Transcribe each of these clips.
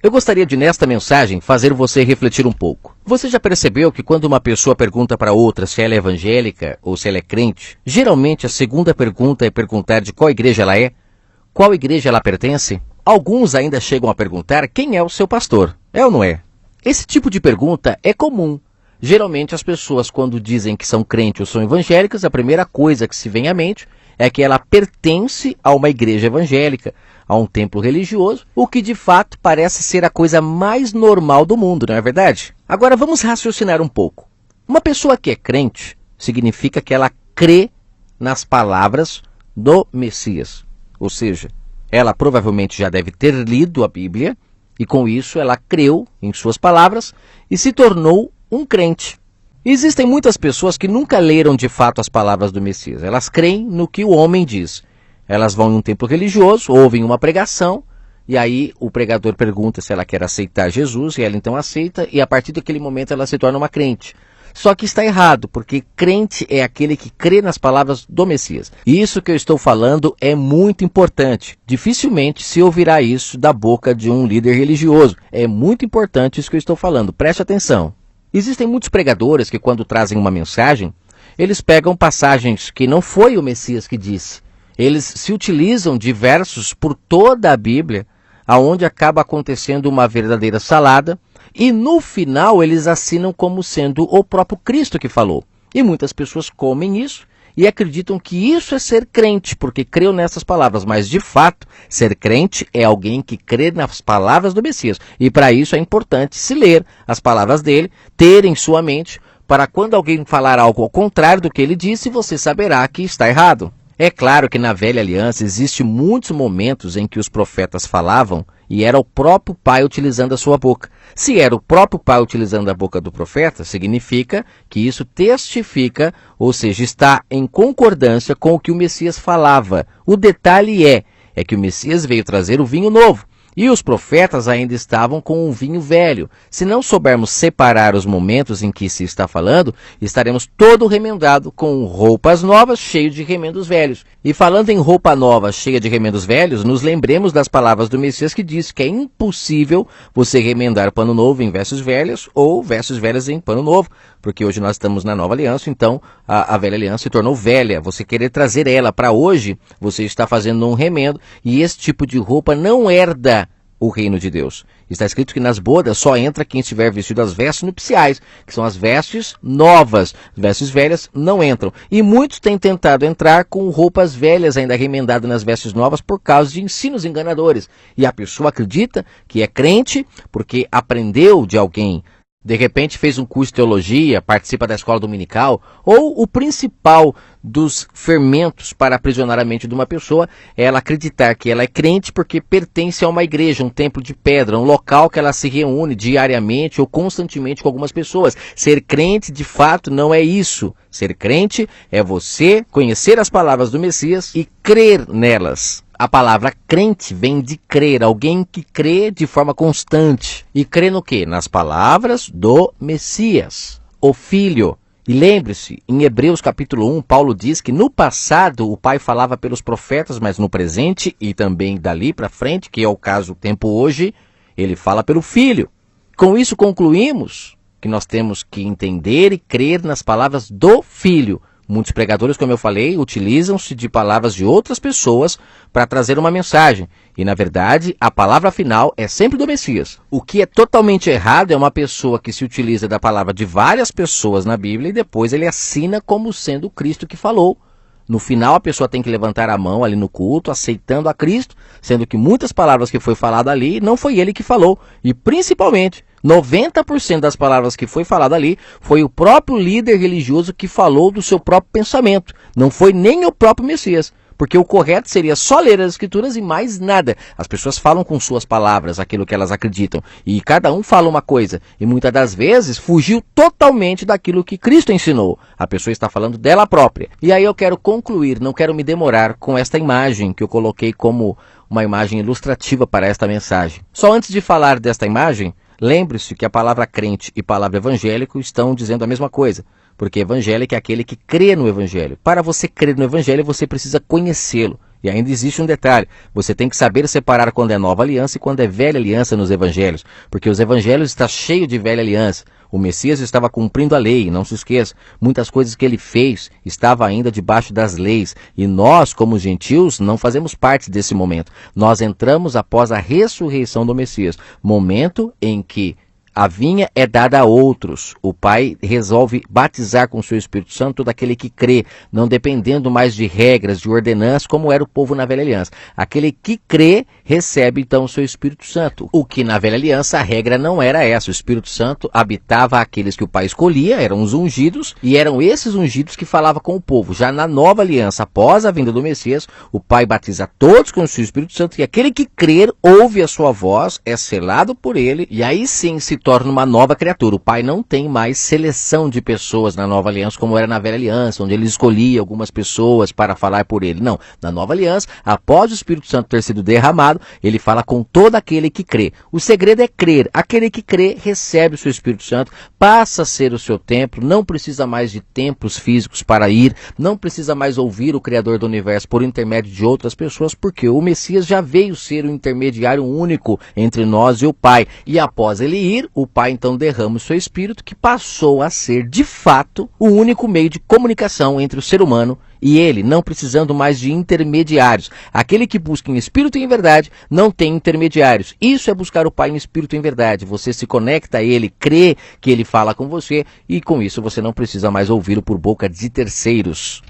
Eu gostaria de, nesta mensagem, fazer você refletir um pouco. Você já percebeu que quando uma pessoa pergunta para outra se ela é evangélica ou se ela é crente, geralmente a segunda pergunta é perguntar de qual igreja ela é, qual igreja ela pertence? Alguns ainda chegam a perguntar quem é o seu pastor, é ou não é? Esse tipo de pergunta é comum. Geralmente as pessoas, quando dizem que são crentes ou são evangélicas, a primeira coisa que se vem à mente é que ela pertence a uma igreja evangélica, a um templo religioso, o que de fato parece ser a coisa mais normal do mundo, não é verdade? Agora vamos raciocinar um pouco. Uma pessoa que é crente significa que ela crê nas palavras do Messias. Ou seja, ela provavelmente já deve ter lido a Bíblia e com isso ela creu em suas palavras e se tornou um crente. Existem muitas pessoas que nunca leram de fato as palavras do Messias. Elas creem no que o homem diz. Elas vão em um templo religioso, ouvem uma pregação, e aí o pregador pergunta se ela quer aceitar Jesus, e ela então aceita, e a partir daquele momento ela se torna uma crente. Só que está errado, porque crente é aquele que crê nas palavras do Messias. E isso que eu estou falando é muito importante. Dificilmente se ouvirá isso da boca de um líder religioso. É muito importante isso que eu estou falando. Preste atenção. Existem muitos pregadores que quando trazem uma mensagem, eles pegam passagens que não foi o Messias que disse. Eles se utilizam de versos por toda a Bíblia, aonde acaba acontecendo uma verdadeira salada, e no final eles assinam como sendo o próprio Cristo que falou. E muitas pessoas comem isso e acreditam que isso é ser crente, porque creu nessas palavras. Mas de fato, ser crente é alguém que crê nas palavras do Messias. E para isso é importante se ler as palavras dele, ter em sua mente, para quando alguém falar algo ao contrário do que ele disse, você saberá que está errado. É claro que na velha aliança existem muitos momentos em que os profetas falavam e era o próprio Pai utilizando a sua boca. Se era o próprio Pai utilizando a boca do profeta, significa que isso testifica, ou seja, está em concordância com o que o Messias falava. O detalhe é que o Messias veio trazer o vinho novo. E os profetas ainda estavam com um vinho velho. Se não soubermos separar os momentos em que se está falando, estaremos todo remendado com roupas novas, cheio de remendos velhos. E falando em roupa nova, cheia de remendos velhos, nos lembremos das palavras do Messias que disse que é impossível você remendar pano novo em vestes velhas ou vestes velhas em pano novo, porque hoje nós estamos na nova aliança, então a velha aliança se tornou velha. Você querer trazer ela para hoje, você está fazendo um remendo, e esse tipo de roupa não herda o reino de Deus. Está escrito que nas bodas só entra quem estiver vestido as vestes nupciais, que são as vestes novas. As vestes velhas não entram. E muitos têm tentado entrar com roupas velhas ainda remendadas nas vestes novas por causa de ensinos enganadores. E a pessoa acredita que é crente porque aprendeu de alguém. De repente fez um curso de teologia, participa da escola dominical, ou o principal dos fermentos para aprisionar a mente de uma pessoa é ela acreditar que ela é crente porque pertence a uma igreja, um templo de pedra, um local que ela se reúne diariamente ou constantemente com algumas pessoas. Ser crente, de fato, não é isso. Ser crente é você conhecer as palavras do Messias e crer nelas. A palavra crente vem de crer, alguém que crê de forma constante. E crê no quê? Nas palavras do Messias, o Filho. E lembre-se, em Hebreus capítulo 1, Paulo diz que no passado o Pai falava pelos profetas, mas no presente e também dali para frente, que é o caso do tempo hoje, ele fala pelo Filho. Com isso concluímos que nós temos que entender e crer nas palavras do Filho. Muitos pregadores, como eu falei, utilizam-se de palavras de outras pessoas para trazer uma mensagem. E, na verdade, a palavra final é sempre do Messias. O que é totalmente errado é uma pessoa que se utiliza da palavra de várias pessoas na Bíblia e depois ele assina como sendo o Cristo que falou. No final, a pessoa tem que levantar a mão ali no culto, aceitando a Cristo, sendo que muitas palavras que foi falado ali não foi ele que falou. E, principalmente, 90% das palavras que foi falado ali foi o próprio líder religioso que falou do seu próprio pensamento. Não foi nem o próprio Messias. Porque o correto seria só ler as Escrituras e mais nada. As pessoas falam com suas palavras aquilo que elas acreditam. E cada um fala uma coisa. E muitas das vezes fugiu totalmente daquilo que Cristo ensinou. A pessoa está falando dela própria. E aí eu quero concluir, não quero me demorar com esta imagem que eu coloquei como uma imagem ilustrativa para esta mensagem. Só antes de falar desta imagem, lembre-se que a palavra crente e palavra evangélico estão dizendo a mesma coisa. Porque evangélico é aquele que crê no Evangelho. Para você crer no Evangelho, você precisa conhecê-lo. E ainda existe um detalhe, você tem que saber separar quando é nova aliança e quando é velha aliança nos evangelhos, porque os evangelhos estão cheios de velha aliança. O Messias estava cumprindo a lei, não se esqueça. Muitas coisas que ele fez estavam ainda debaixo das leis. E nós, como gentios, não fazemos parte desse momento. Nós entramos após a ressurreição do Messias, momento em que a vinha é dada a outros. O Pai resolve batizar com o seu Espírito Santo todo aquele que crê, não dependendo mais de regras, de ordenanças, como era o povo na Velha Aliança. Aquele que crê, recebe então o seu Espírito Santo. O que na Velha Aliança a regra não era essa. O Espírito Santo habitava aqueles que o Pai escolhia, eram os ungidos, e eram esses ungidos que falavam com o povo. Já na Nova Aliança, após a vinda do Messias, o Pai batiza todos com o seu Espírito Santo, e aquele que crer, ouve a sua voz, é selado por ele, e aí sim se torna uma nova criatura. O Pai não tem mais seleção de pessoas na Nova Aliança, como era na Velha Aliança, onde ele escolhia algumas pessoas para falar por ele. Não, na Nova Aliança, após o Espírito Santo ter sido derramado, ele fala com todo aquele que crê. O segredo é crer. Aquele que crê recebe o seu Espírito Santo, passa a ser o seu templo, não precisa mais de templos físicos para ir, não precisa mais ouvir o Criador do Universo por intermédio de outras pessoas, porque o Messias já veio ser o intermediário único entre nós e o Pai. E após ele ir, o Pai então derrama o seu Espírito, que passou a ser, de fato, o único meio de comunicação entre o ser humano e ele, não precisando mais de intermediários. Aquele que busca em espírito e em verdade não tem intermediários. Isso é buscar o Pai em espírito e em verdade. Você se conecta a ele, crê que ele fala com você e com isso você não precisa mais ouvi-lo por boca de terceiros.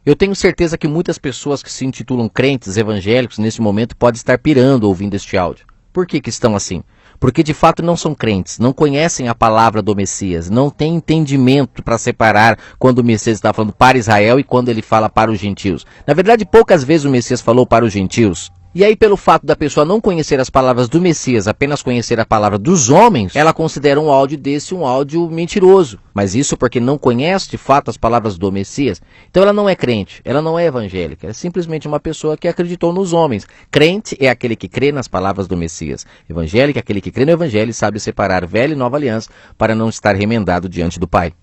Eu tenho certeza que muitas pessoas que se intitulam crentes evangélicos nesse momento podem estar pirando ouvindo este áudio. Por que estão assim? Porque de fato não são crentes, não conhecem a palavra do Messias, não têm entendimento para separar quando o Messias está falando para Israel e quando ele fala para os gentios. Na verdade, poucas vezes o Messias falou para os gentios. E aí, pelo fato da pessoa não conhecer as palavras do Messias, apenas conhecer a palavra dos homens, ela considera um áudio desse um áudio mentiroso. Mas isso porque não conhece de fato as palavras do Messias. Então ela não é crente, ela não é evangélica, é simplesmente uma pessoa que acreditou nos homens. Crente é aquele que crê nas palavras do Messias. Evangélico é aquele que crê no Evangelho e sabe separar velha e nova aliança para não estar remendado diante do Pai.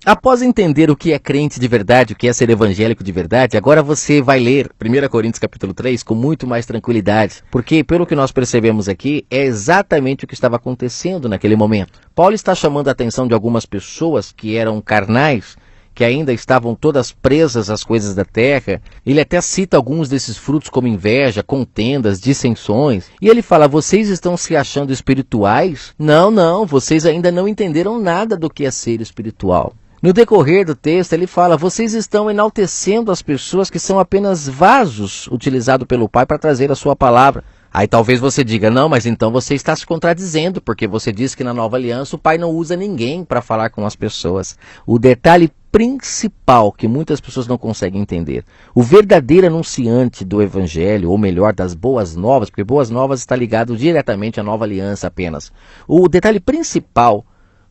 Após entender o que é crente de verdade, o que é ser evangélico de verdade, agora você vai ler 1 Coríntios capítulo 3 com muito mais tranquilidade, porque pelo que nós percebemos aqui, é exatamente o que estava acontecendo naquele momento. Paulo está chamando a atenção de algumas pessoas que eram carnais, que ainda estavam todas presas às coisas da terra. Ele até cita alguns desses frutos como inveja, contendas, dissensões. E ele fala, vocês estão se achando espirituais? Não, vocês ainda não entenderam nada do que é ser espiritual. No decorrer do texto, ele fala, vocês estão enaltecendo as pessoas que são apenas vasos utilizados pelo Pai para trazer a sua palavra. Aí talvez você diga, não, mas então você está se contradizendo, porque você diz que na Nova Aliança o Pai não usa ninguém para falar com as pessoas. O detalhe principal que muitas pessoas não conseguem entender, o verdadeiro anunciante do Evangelho, ou melhor, das boas novas, porque boas novas está ligado diretamente à Nova Aliança apenas. O detalhe principal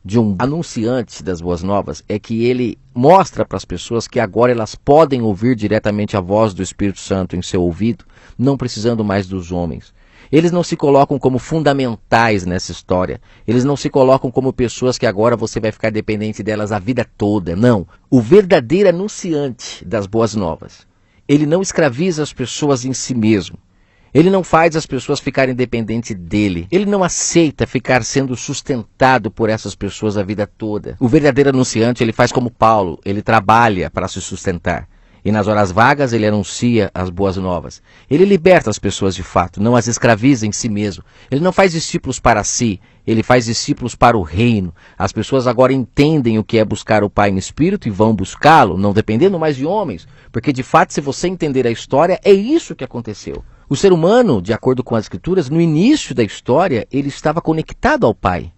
de um anunciante das boas novas é que ele mostra para as pessoas que agora elas podem ouvir diretamente a voz do Espírito Santo em seu ouvido, não precisando mais dos homens. Eles não se colocam como fundamentais nessa história. Eles não se colocam como pessoas que agora você vai ficar dependente delas a vida toda. Não. O verdadeiro anunciante das boas novas, ele não escraviza as pessoas em si mesmo. Ele não faz as pessoas ficarem dependentes dele. Ele não aceita ficar sendo sustentado por essas pessoas a vida toda. O verdadeiro anunciante, ele faz como Paulo, ele trabalha para se sustentar. E nas horas vagas ele anuncia as boas novas. Ele liberta as pessoas de fato, não as escraviza em si mesmo. Ele não faz discípulos para si, ele faz discípulos para o reino. As pessoas agora entendem o que é buscar o Pai em espírito e vão buscá-lo, não dependendo mais de homens. Porque de fato, se você entender a história, é isso que aconteceu. O ser humano, de acordo com as Escrituras, no início da história, ele estava conectado ao Pai.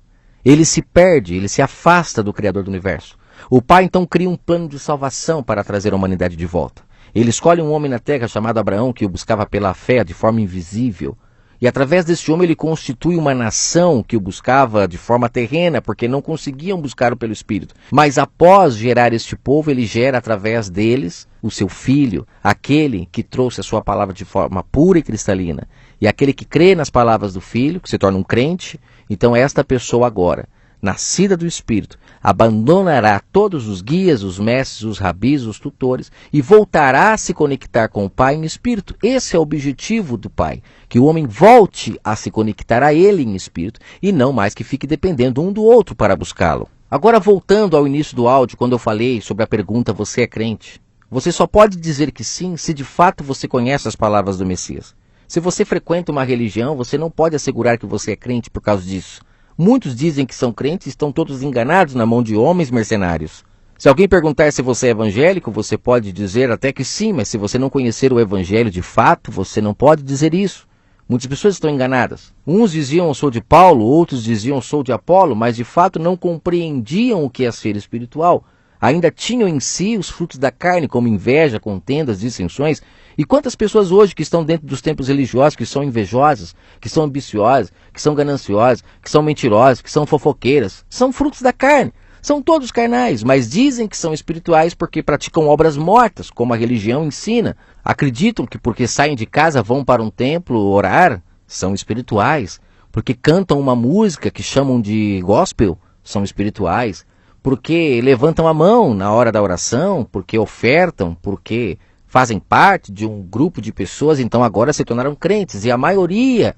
Ele se perde, ele se afasta do Criador do Universo. O Pai então cria um plano de salvação para trazer a humanidade de volta. Ele escolhe um homem na terra chamado Abraão, que o buscava pela fé de forma invisível. E através desse homem ele constitui uma nação que o buscava de forma terrena, porque não conseguiam buscar-o pelo Espírito. Mas após gerar este povo, ele gera através deles o seu filho, aquele que trouxe a sua palavra de forma pura e cristalina. E aquele que crê nas palavras do filho, que se torna um crente, então esta pessoa agora nascida do Espírito, abandonará todos os guias, os mestres, os rabis, os tutores e voltará a se conectar com o Pai em Espírito. Esse é o objetivo do Pai, que o homem volte a se conectar a Ele em Espírito e não mais que fique dependendo um do outro para buscá-lo. Agora, voltando ao início do áudio, quando eu falei sobre a pergunta: você é crente? Você só pode dizer que sim se de fato você conhece as palavras do Messias. Se você frequenta uma religião, você não pode assegurar que você é crente por causa disso. Muitos dizem que são crentes e estão todos enganados na mão de homens mercenários. Se alguém perguntar se você é evangélico, você pode dizer até que sim, mas se você não conhecer o evangelho de fato, você não pode dizer isso. Muitas pessoas estão enganadas. Uns diziam eu sou de Paulo, outros diziam eu sou de Apolo, mas de fato não compreendiam o que é ser espiritual. Ainda tinham em si os frutos da carne, como inveja, contendas, dissensões. E quantas pessoas hoje que estão dentro dos templos religiosos, que são invejosas, que são ambiciosas, que são gananciosas, que são mentirosas, que são fofoqueiras, são frutos da carne. São todos carnais, mas dizem que são espirituais porque praticam obras mortas, como a religião ensina. Acreditam que porque saem de casa vão para um templo orar, são espirituais. Porque cantam uma música que chamam de gospel, são espirituais. Porque levantam a mão na hora da oração, porque ofertam, porque fazem parte de um grupo de pessoas, então agora se tornaram crentes. E a maioria,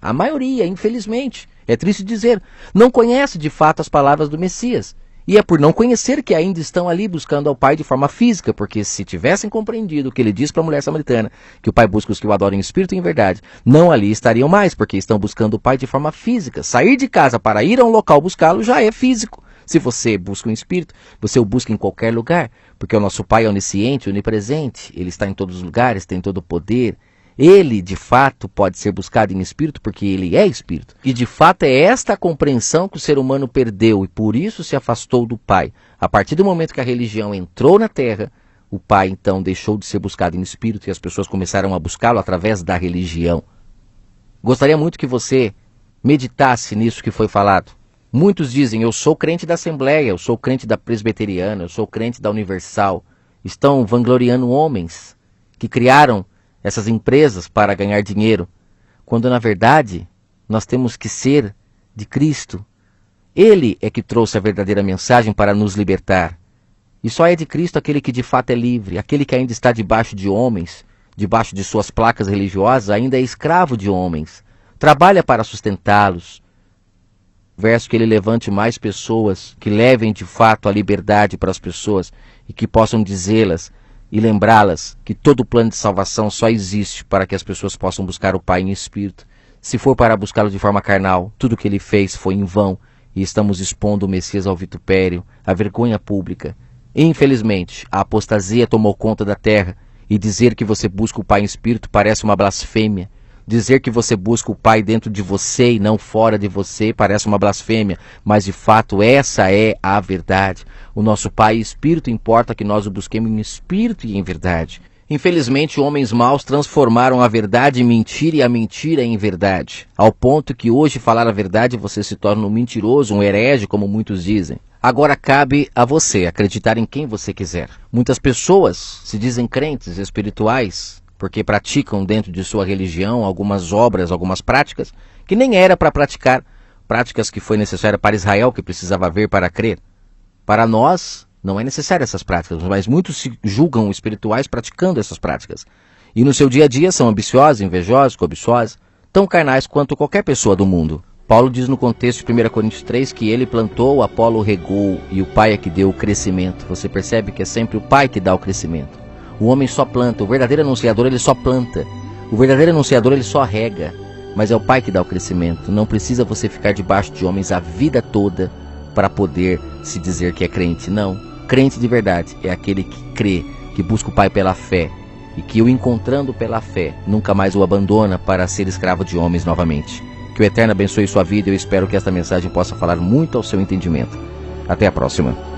infelizmente, é triste dizer, não conhece de fato as palavras do Messias. E é por não conhecer que ainda estão ali buscando ao Pai de forma física, porque se tivessem compreendido o que ele diz para a mulher samaritana, que o Pai busca os que o adorem em espírito e em verdade, não ali estariam mais, porque estão buscando o Pai de forma física. Sair de casa para ir a um local buscá-lo já é físico. Se você busca um espírito, você o busca em qualquer lugar, porque o nosso Pai é onisciente, onipresente, ele está em todos os lugares, tem todo o poder. Ele, de fato, pode ser buscado em espírito porque ele é espírito. E, de fato, é esta a compreensão que o ser humano perdeu e por isso se afastou do Pai. A partir do momento que a religião entrou na Terra, o Pai, então, deixou de ser buscado em espírito e as pessoas começaram a buscá-lo através da religião. Gostaria muito que você meditasse nisso que foi falado. Muitos dizem, eu sou crente da Assembleia, eu sou crente da Presbiteriana, eu sou crente da Universal. Estão vangloriando homens que criaram essas empresas para ganhar dinheiro, quando na verdade nós temos que ser de Cristo. Ele é que trouxe a verdadeira mensagem para nos libertar. E só é de Cristo aquele que de fato é livre, aquele que ainda está debaixo de homens, debaixo de suas placas religiosas, ainda é escravo de homens. Trabalha para sustentá-los. Verso que ele levante mais pessoas, que levem de fato a liberdade para as pessoas e que possam dizê-las e lembrá-las que todo o plano de salvação só existe para que as pessoas possam buscar o Pai em espírito. Se for para buscá-lo de forma carnal, tudo o que ele fez foi em vão e estamos expondo o Messias ao vitupério, à vergonha pública. Infelizmente, a apostasia tomou conta da terra e dizer que você busca o Pai em espírito parece uma blasfêmia. Dizer que você busca o Pai dentro de você e não fora de você parece uma blasfêmia, mas de fato essa é a verdade. O nosso Pai Espírito importa que nós o busquemos em espírito e em verdade. Infelizmente, homens maus transformaram a verdade em mentira e a mentira em verdade, ao ponto que hoje falar a verdade você se torna um mentiroso, um herege, como muitos dizem. Agora cabe a você acreditar em quem você quiser. Muitas pessoas se dizem crentes espirituais, porque praticam dentro de sua religião algumas obras, algumas práticas, que nem era para praticar, práticas que foi necessária para Israel, que precisava ver para crer. Para nós, não é necessário essas práticas, mas muitos se julgam espirituais praticando essas práticas. E no seu dia a dia são ambiciosos, invejosos, cobiçosos, tão carnais quanto qualquer pessoa do mundo. Paulo diz no contexto de 1 Coríntios 3 que ele plantou, Apolo regou e o Pai é que deu o crescimento. Você percebe que é sempre o Pai que dá o crescimento. O homem só planta, o verdadeiro anunciador ele só planta, o verdadeiro anunciador ele só rega, mas é o Pai que dá o crescimento. Não precisa você ficar debaixo de homens a vida toda para poder se dizer que é crente, não. Crente de verdade é aquele que crê, que busca o Pai pela fé e que o encontrando pela fé nunca mais o abandona para ser escravo de homens novamente. Que o Eterno abençoe sua vida e eu espero que esta mensagem possa falar muito ao seu entendimento. Até a próxima.